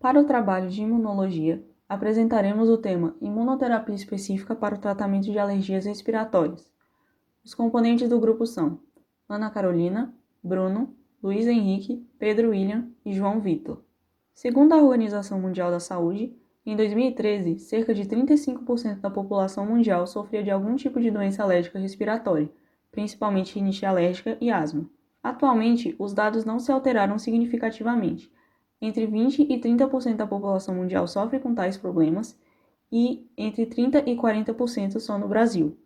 Para o trabalho de imunologia, apresentaremos o tema Imunoterapia específica para o tratamento de alergias respiratórias. Os componentes do grupo são Ana Carolina, Bruno, Luiz Henrique, Pedro William e João Vitor. Segundo a Organização Mundial da Saúde, em 2013, cerca de 35% da população mundial sofria de algum tipo de doença alérgica respiratória, principalmente rinite alérgica e asma. Atualmente, os dados não se alteraram significativamente. Entre 20 e 30% da população mundial sofre com tais problemas e entre 30 e 40% só no Brasil.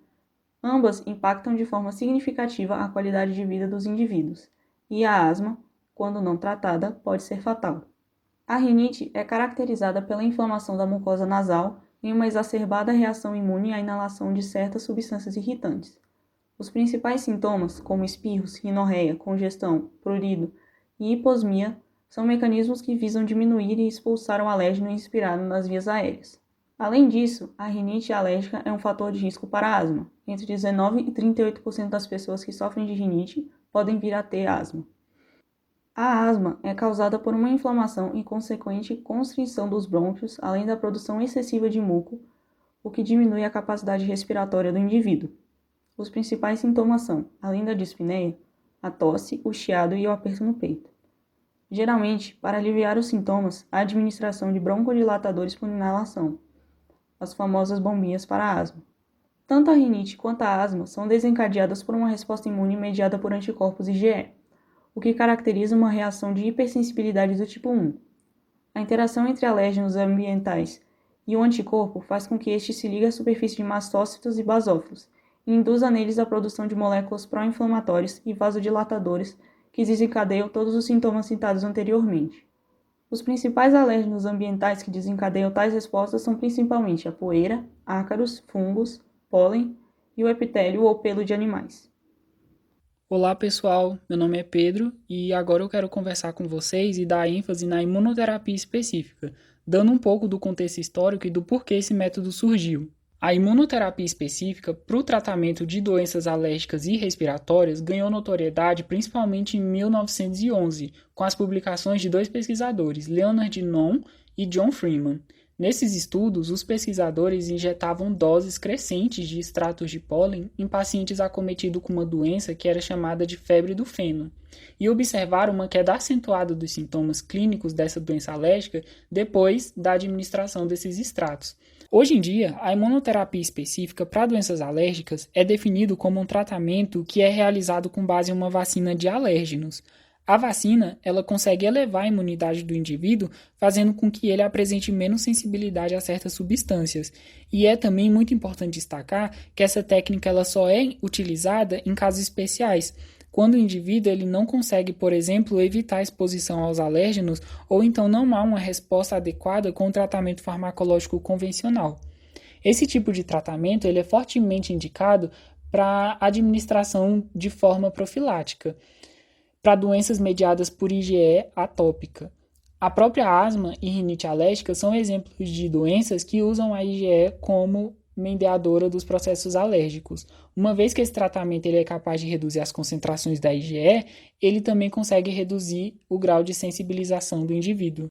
Ambas impactam de forma significativa a qualidade de vida dos indivíduos, e a asma, quando não tratada, pode ser fatal. A rinite é caracterizada pela inflamação da mucosa nasal em uma exacerbada reação imune à inalação de certas substâncias irritantes. Os principais sintomas, como espirros, rinorreia, congestão, prurido e hiposmia, são mecanismos que visam diminuir e expulsar o alérgeno inspirado nas vias aéreas. Além disso, a rinite alérgica é um fator de risco para a asma. Entre 19 e 38% das pessoas que sofrem de rinite podem vir a ter asma. A asma é causada por uma inflamação e consequente constrição dos brônquios, além da produção excessiva de muco, o que diminui a capacidade respiratória do indivíduo. Os principais sintomas são, além da dispneia, a tosse, o chiado e o aperto no peito. Geralmente, para aliviar os sintomas, a administração de broncodilatadores por inalação, as famosas bombinhas para asma. Tanto a rinite quanto a asma são desencadeadas por uma resposta imune mediada por anticorpos IgE, o que caracteriza uma reação de hipersensibilidade do tipo 1. A interação entre alérgenos ambientais e o anticorpo faz com que este se ligue à superfície de mastócitos e basófilos e induza neles a produção de moléculas pró-inflamatórias e vasodilatadores que desencadeiam todos os sintomas citados anteriormente. Os principais alérgenos ambientais que desencadeiam tais respostas são principalmente a poeira, ácaros, fungos, pólen e o epitélio ou pelo de animais. Olá pessoal, meu nome é Pedro e agora eu quero conversar com vocês e dar ênfase na imunoterapia específica, dando um pouco do contexto histórico e do porquê esse método surgiu. A imunoterapia específica para o tratamento de doenças alérgicas e respiratórias ganhou notoriedade principalmente em 1911, com as publicações de dois pesquisadores, Leonard Nonn e John Freeman. Nesses estudos, os pesquisadores injetavam doses crescentes de extratos de pólen em pacientes acometidos com uma doença que era chamada de febre do feno, e observaram uma queda acentuada dos sintomas clínicos dessa doença alérgica depois da administração desses extratos. Hoje em dia, a imunoterapia específica para doenças alérgicas é definido como um tratamento que é realizado com base em uma vacina de alérgenos. A vacina, ela consegue elevar a imunidade do indivíduo, fazendo com que ele apresente menos sensibilidade a certas substâncias. E é também muito importante destacar que essa técnica ela só é utilizada em casos especiais, quando o indivíduo ele não consegue, por exemplo, evitar a exposição aos alérgenos ou então não há uma resposta adequada com o tratamento farmacológico convencional. Esse tipo de tratamento ele é fortemente indicado para administração de forma profilática para doenças mediadas por IgE atópica. A própria asma e rinite alérgica são exemplos de doenças que usam a IgE como mediadora dos processos alérgicos. Uma vez que esse tratamento ele é capaz de reduzir as concentrações da IgE, ele também consegue reduzir o grau de sensibilização do indivíduo.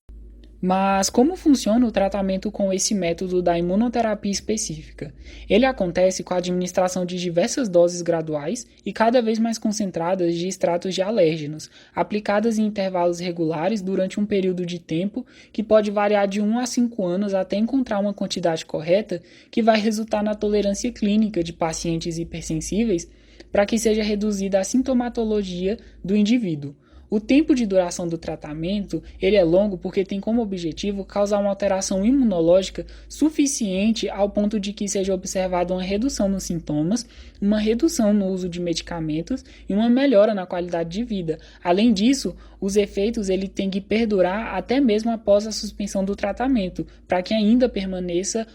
Mas como funciona o tratamento com esse método da imunoterapia específica? Ele acontece com a administração de diversas doses graduais e cada vez mais concentradas de extratos de alérgenos, aplicadas em intervalos regulares durante um período de tempo que pode variar de 1 a 5 anos até encontrar uma quantidade correta que vai resultar na tolerância clínica de pacientes hipersensíveis para que seja reduzida a sintomatologia do indivíduo. O tempo de duração do tratamento ele é longo porque tem como objetivo causar uma alteração imunológica suficiente ao ponto de que seja observada uma redução nos sintomas, uma redução no uso de medicamentos e uma melhora na qualidade de vida. Além disso, os efeitos ele tem que perdurar até mesmo após a suspensão do tratamento, para que ainda permaneça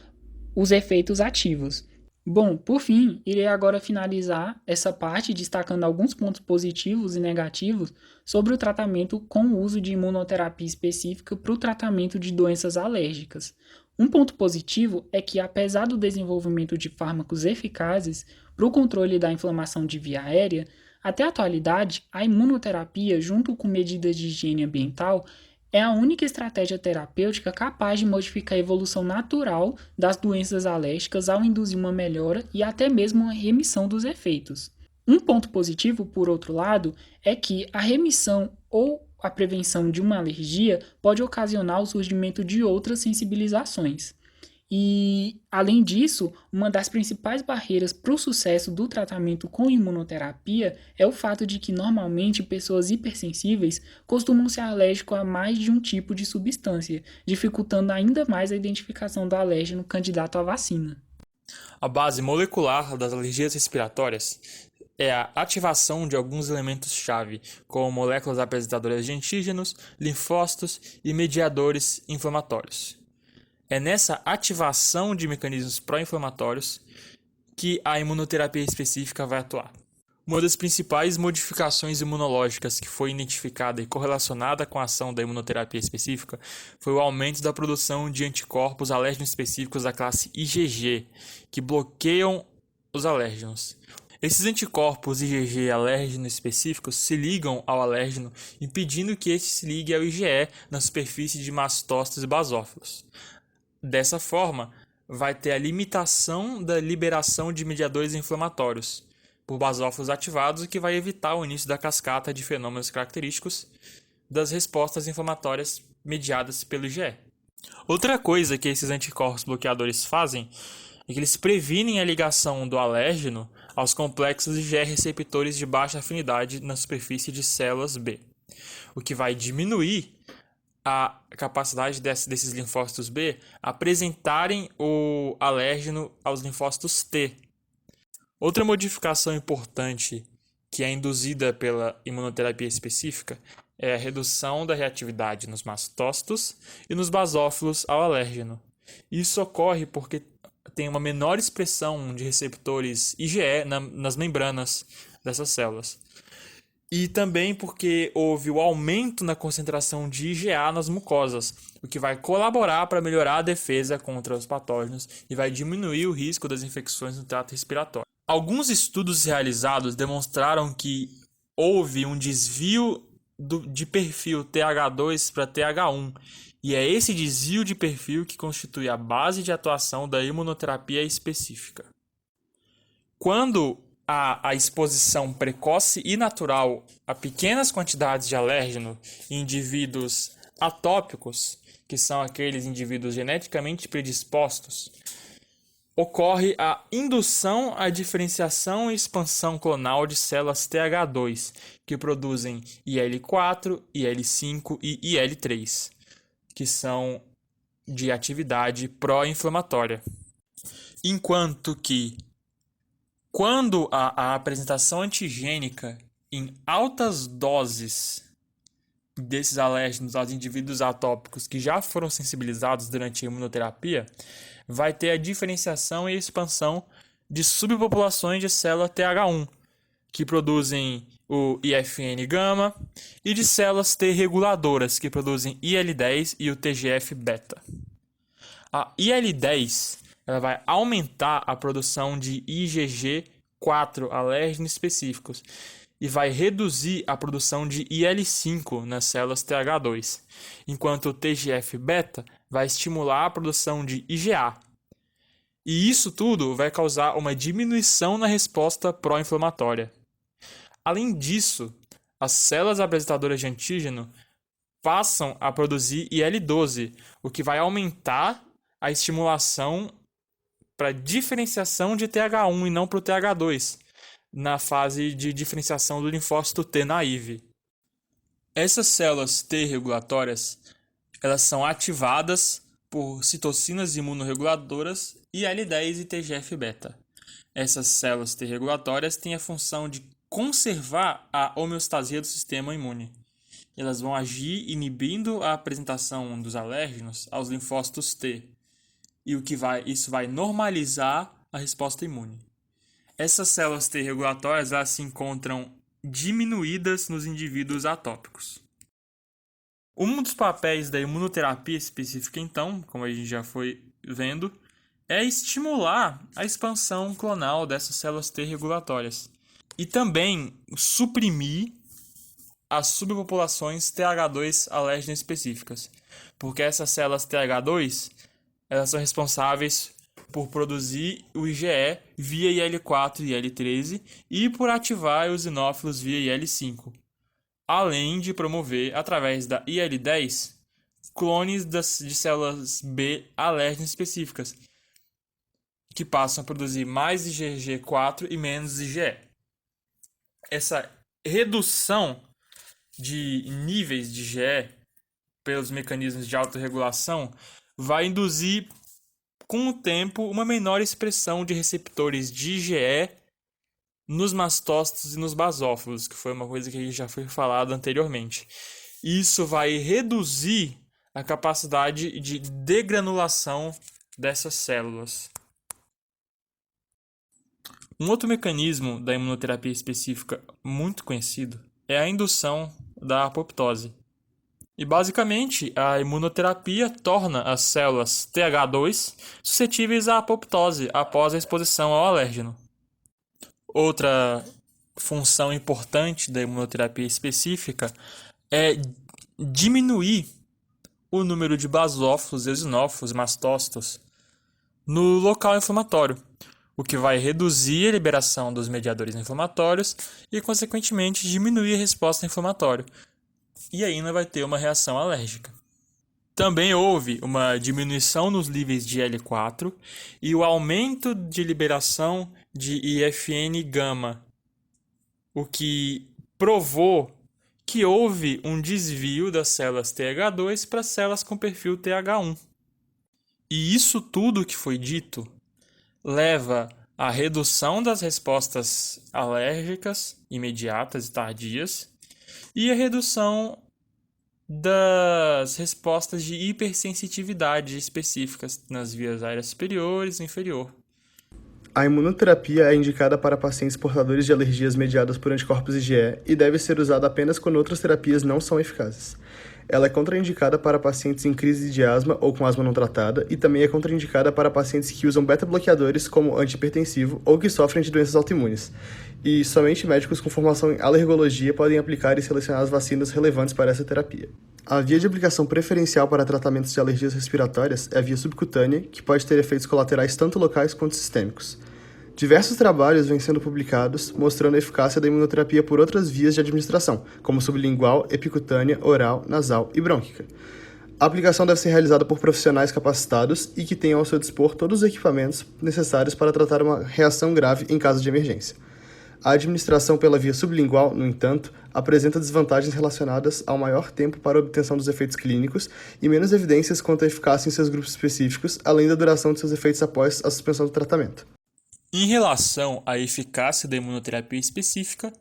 os efeitos ativos. Bom, por fim, irei agora finalizar essa parte destacando alguns pontos positivos e negativos sobre o tratamento com o uso de imunoterapia específica para o tratamento de doenças alérgicas. Um ponto positivo é que, apesar do desenvolvimento de fármacos eficazes para o controle da inflamação de via aérea, até a atualidade, a imunoterapia, junto com medidas de higiene ambiental, é a única estratégia terapêutica capaz de modificar a evolução natural das doenças alérgicas ao induzir uma melhora e até mesmo uma remissão dos efeitos. Um ponto positivo, por outro lado, é que a remissão ou a prevenção de uma alergia pode ocasionar o surgimento de outras sensibilizações. E, além disso, uma das principais barreiras para o sucesso do tratamento com imunoterapia é o fato de que, normalmente, pessoas hipersensíveis costumam ser alérgicas a mais de um tipo de substância, dificultando ainda mais a identificação do alérgeno candidato à vacina. A base molecular das alergias respiratórias é a ativação de alguns elementos-chave, como moléculas apresentadoras de antígenos, linfócitos e mediadores inflamatórios. É nessa ativação de mecanismos pró-inflamatórios que a imunoterapia específica vai atuar. Uma das principais modificações imunológicas que foi identificada e correlacionada com a ação da imunoterapia específica foi o aumento da produção de anticorpos alérgenos específicos da classe IgG, que bloqueiam os alérgenos. Esses anticorpos IgG alérgeno específicos se ligam ao alérgeno, impedindo que este se ligue ao IgE na superfície de mastócitos e basófilos. Dessa forma, vai ter a limitação da liberação de mediadores inflamatórios por basófilos ativados, o que vai evitar o início da cascata de fenômenos característicos das respostas inflamatórias mediadas pelo IgE. Outra coisa que esses anticorpos bloqueadores fazem é que eles previnem a ligação do alérgeno aos complexos IgE receptores de baixa afinidade na superfície de células B, o que vai diminuir a capacidade desses linfócitos B apresentarem o alérgeno aos linfócitos T. Outra modificação importante que é induzida pela imunoterapia específica é a redução da reatividade nos mastócitos e nos basófilos ao alérgeno. Isso ocorre porque tem uma menor expressão de receptores IgE nas membranas dessas células. E também porque houve o aumento na concentração de IgA nas mucosas, o que vai colaborar para melhorar a defesa contra os patógenos e vai diminuir o risco das infecções no trato respiratório. Alguns estudos realizados demonstraram que houve um desvio de perfil TH2 para TH1, e é esse desvio de perfil que constitui a base de atuação da imunoterapia específica. Quando a exposição precoce e natural a pequenas quantidades de alérgeno em indivíduos atópicos, que são aqueles indivíduos geneticamente predispostos, ocorre a indução à diferenciação e expansão clonal de células TH2, que produzem IL-4, IL-5 e IL-3, que são de atividade pró-inflamatória. Enquanto que, quando a apresentação antigênica em altas doses desses alérgenos aos indivíduos atópicos que já foram sensibilizados durante a imunoterapia, vai ter a diferenciação e expansão de subpopulações de célula TH1, que produzem o IFN-gama, e de células T reguladoras, que produzem IL-10 e o TGF-beta. A IL-10 ela vai aumentar a produção de IgG4 alérgenos específicos e vai reduzir a produção de IL-5 nas células TH2, enquanto o TGF-beta vai estimular a produção de IgA. E isso tudo vai causar uma diminuição na resposta pró-inflamatória. Além disso, as células apresentadoras de antígeno passam a produzir IL-12, o que vai aumentar a estimulação para diferenciação de TH1 e não para o TH2, na fase de diferenciação do linfócito T naive. Essas células T regulatórias, elas são ativadas por citocinas imunorreguladoras, IL-10 e TGF-beta. Essas células T regulatórias têm a função de conservar a homeostasia do sistema imune. Elas vão agir inibindo a apresentação dos alérgenos aos linfócitos T, e isso vai normalizar a resposta imune. Essas células T regulatórias elas se encontram diminuídas nos indivíduos atópicos. Um dos papéis da imunoterapia específica, então, como a gente já foi vendo, é estimular a expansão clonal dessas células T regulatórias e também suprimir as subpopulações TH2 alérgeno específicas, porque essas células TH2 elas são responsáveis por produzir o IgE via IL-4 e IL-13 e por ativar os eosinófilos via IL-5, além de promover, através da IL-10, clones de células B alérgenas específicas, que passam a produzir mais IgG4 e menos IgE. Essa redução de níveis de IgE pelos mecanismos de autorregulação vai induzir, com o tempo, uma menor expressão de receptores de IgE nos mastócitos e nos basófilos, que foi uma coisa que já foi falado anteriormente. Isso vai reduzir a capacidade de degranulação dessas células. Um outro mecanismo da imunoterapia específica muito conhecido é a indução da apoptose. E basicamente, a imunoterapia torna as células TH2 suscetíveis à apoptose após a exposição ao alérgeno. Outra função importante da imunoterapia específica é diminuir o número de basófilos, eosinófilos, mastócitos no local inflamatório, o que vai reduzir a liberação dos mediadores inflamatórios e, consequentemente, diminuir a resposta inflamatória. E ainda vai ter uma reação alérgica. Também houve uma diminuição nos níveis de IL-4 e o aumento de liberação de IFN-gama, o que provou que houve um desvio das células TH2 para células com perfil TH1. E isso tudo que foi dito leva à redução das respostas alérgicas imediatas e tardias e a redução das respostas de hipersensitividade específicas nas vias aéreas superiores e inferior. A imunoterapia é indicada para pacientes portadores de alergias mediadas por anticorpos IgE e deve ser usada apenas quando outras terapias não são eficazes. Ela é contraindicada para pacientes em crise de asma ou com asma não tratada e também é contraindicada para pacientes que usam beta-bloqueadores como antihipertensivo ou que sofrem de doenças autoimunes. E somente médicos com formação em alergologia podem aplicar e selecionar as vacinas relevantes para essa terapia. A via de aplicação preferencial para tratamentos de alergias respiratórias é a via subcutânea, que pode ter efeitos colaterais tanto locais quanto sistêmicos. Diversos trabalhos vêm sendo publicados mostrando a eficácia da imunoterapia por outras vias de administração, como sublingual, epicutânea, oral, nasal e brônquica. A aplicação deve ser realizada por profissionais capacitados e que tenham ao seu dispor todos os equipamentos necessários para tratar uma reação grave em caso de emergência. A administração pela via sublingual, no entanto, apresenta desvantagens relacionadas ao maior tempo para a obtenção dos efeitos clínicos e menos evidências quanto à eficácia em seus grupos específicos, além da duração de seus efeitos após a suspensão do tratamento. Em relação à eficácia da imunoterapia específica,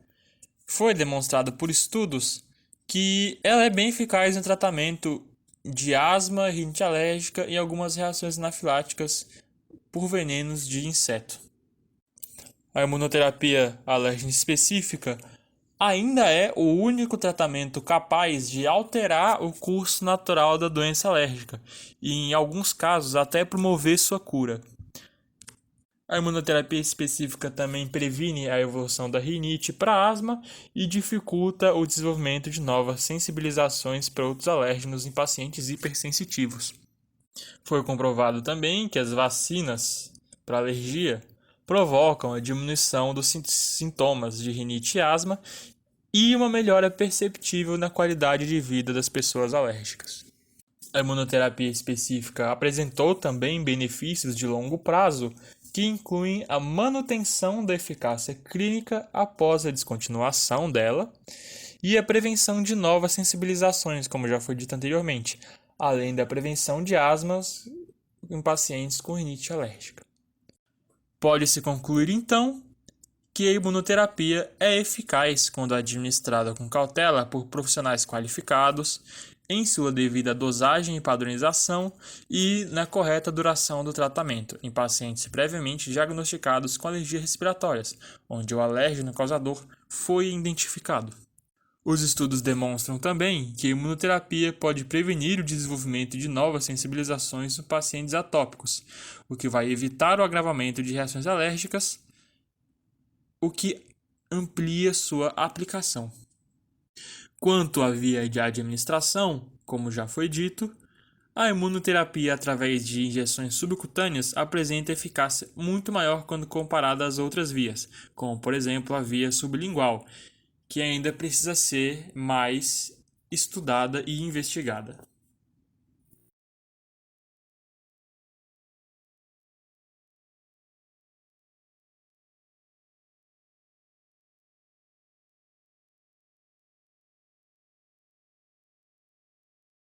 foi demonstrado por estudos que ela é bem eficaz no tratamento de asma, rinite alérgica e algumas reações anafiláticas por venenos de inseto. A imunoterapia alérgica específica ainda é o único tratamento capaz de alterar o curso natural da doença alérgica e, em alguns casos, até promover sua cura. A imunoterapia específica também previne a evolução da rinite para asma e dificulta o desenvolvimento de novas sensibilizações para outros alérgenos em pacientes hipersensitivos. Foi comprovado também que as vacinas para alergia provocam a diminuição dos sintomas de rinite e asma e uma melhora perceptível na qualidade de vida das pessoas alérgicas. A imunoterapia específica apresentou também benefícios de longo prazo que incluem a manutenção da eficácia clínica após a descontinuação dela e a prevenção de novas sensibilizações, como já foi dito anteriormente, além da prevenção de asmas em pacientes com rinite alérgica. Pode-se concluir, então, que a imunoterapia é eficaz quando administrada com cautela por profissionais qualificados, em sua devida dosagem e padronização e na correta duração do tratamento, em pacientes previamente diagnosticados com alergias respiratórias, onde o alérgeno causador foi identificado. Os estudos demonstram também que a imunoterapia pode prevenir o desenvolvimento de novas sensibilizações nos pacientes atópicos, o que vai evitar o agravamento de reações alérgicas, o que amplia sua aplicação. Quanto à via de administração, como já foi dito, a imunoterapia através de injeções subcutâneas apresenta eficácia muito maior quando comparada às outras vias, como por exemplo a via sublingual, que ainda precisa ser mais estudada e investigada.